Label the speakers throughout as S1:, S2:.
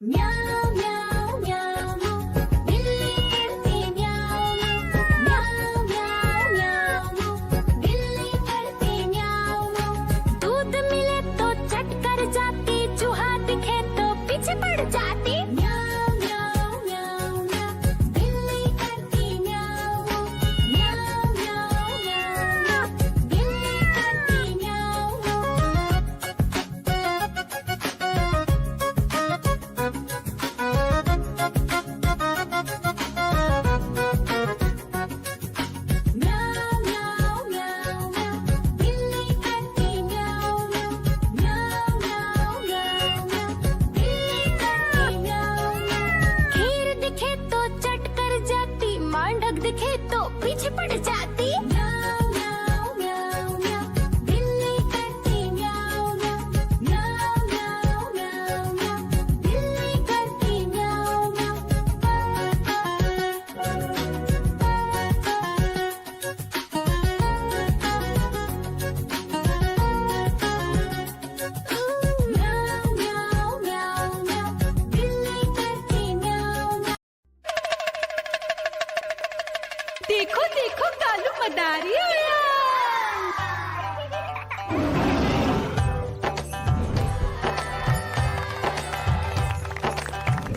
S1: म्याऊं म्याऊं म्याऊं बिल्ली करती म्याऊं म्याऊं म्याऊं म्याऊं बिल्ली करती म्याऊं। दूध मिले तो चट कर जाती, चूहा दिखे तो पीछे पड़ जाती। म्याऊं म्याऊं म्याऊं म्याऊं बिल्ली करती म्याऊं म्याऊं म्याऊं म्याऊं बिल्ली करती म्याऊं। म्याऊं म्याऊं म्याऊं म्याऊं बिल्ली करती म्याऊं म्याऊं म्याऊं म्याऊं म्याऊं बिल्ली करती म्याऊं। खीर दिखे तो चट कर जाती, मांडक दिखे तो पीछे पड़ जाती। म्याऊं म्याऊं म्याऊं म्याऊं बिल्ली करती म्याऊं म्याऊं म्याऊं म्याऊं म्याऊं बिल्ली करती म्याऊं म्याऊं म्याऊं म्याऊं म्याऊं बिल्ली करती म्याऊं।
S2: देखो देखो कालू मदारी आया।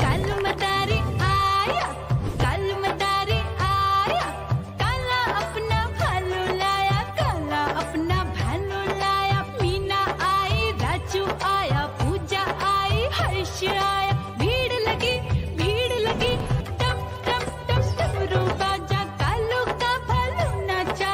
S2: कालू मदारी आया, कालू मदारी आया। काला अपना भालू लाया, काला अपना भालू लाया। मीना आई, राजू आया, पूजा आई, हर्ष आया। भीड़ लगी टप टप टप डमरू बाजा। कालू का भालू नाचा,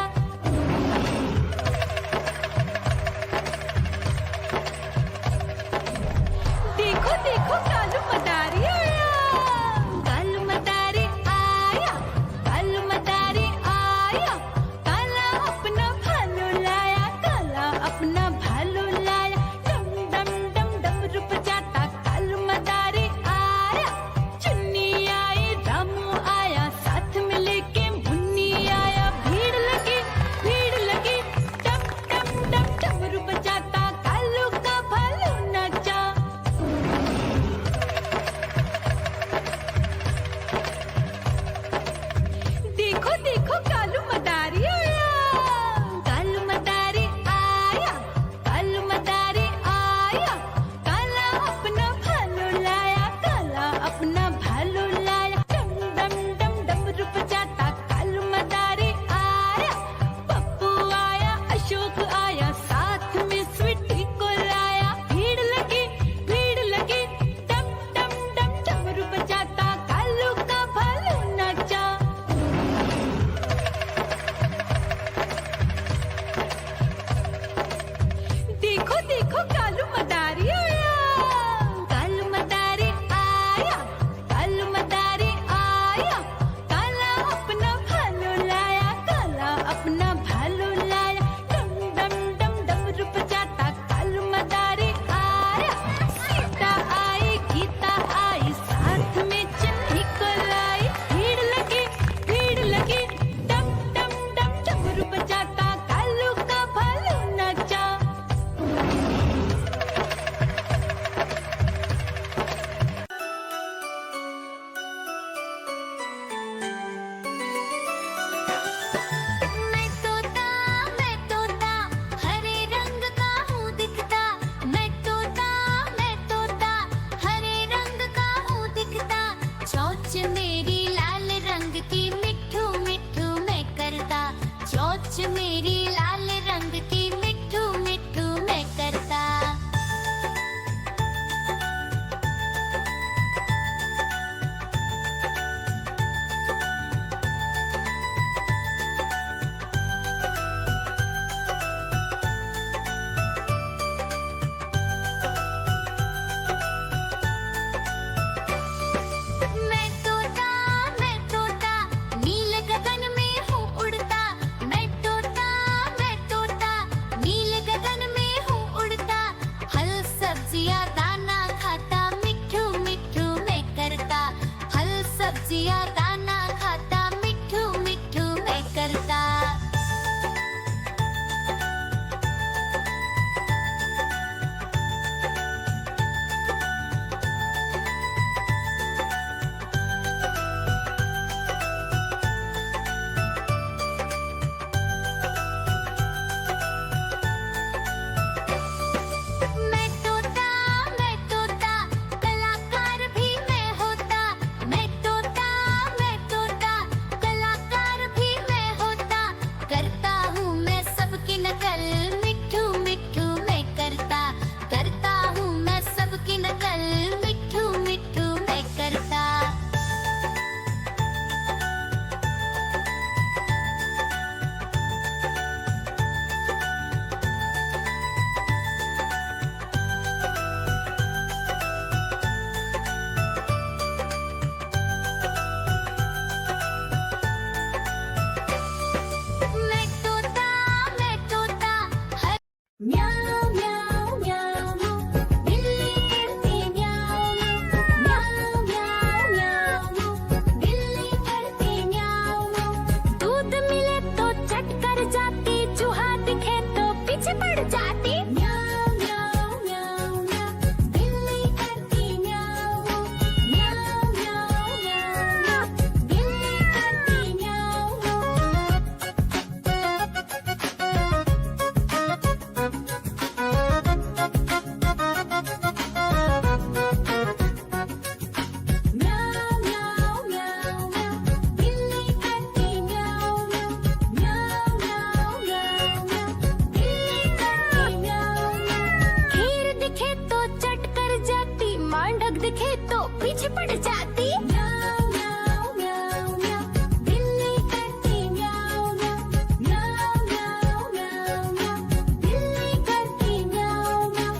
S1: देखते तो पीछे पड़ जाती। म्याऊ म्याऊ म्याऊ म्याऊ, बिल्ली करती म्याऊ म्याऊ। म्याऊ म्याऊ म्याऊ म्याऊ, बिल्ली करती म्याऊ म्याऊ।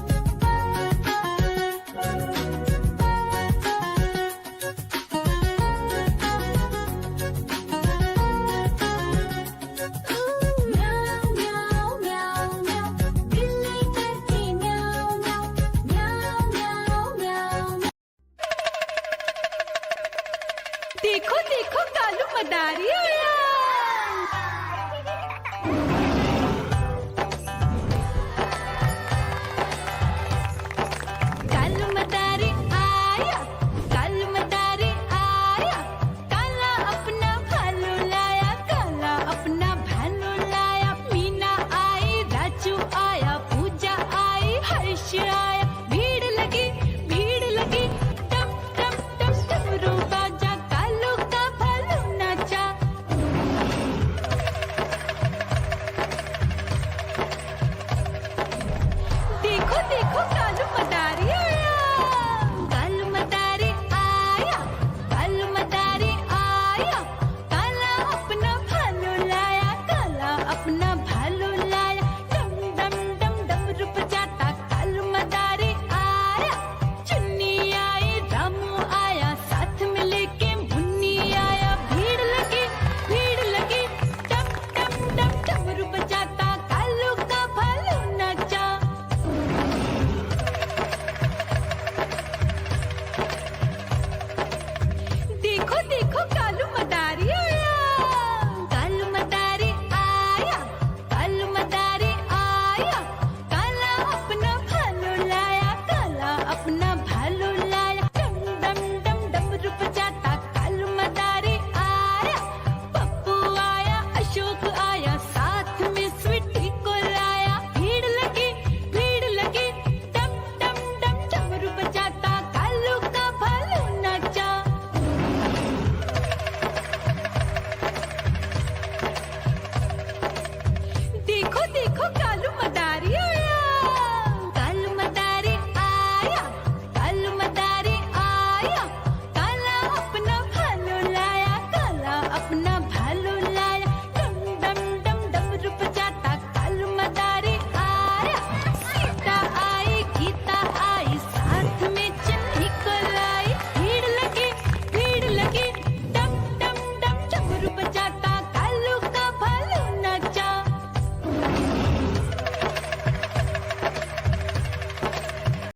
S1: म्याऊ म्याऊ म्याऊ, बिल्ली करती म्याऊ म्याऊ। म्याऊ म्याऊ म्याऊ।
S2: देखो देखो कालू मदारी आया।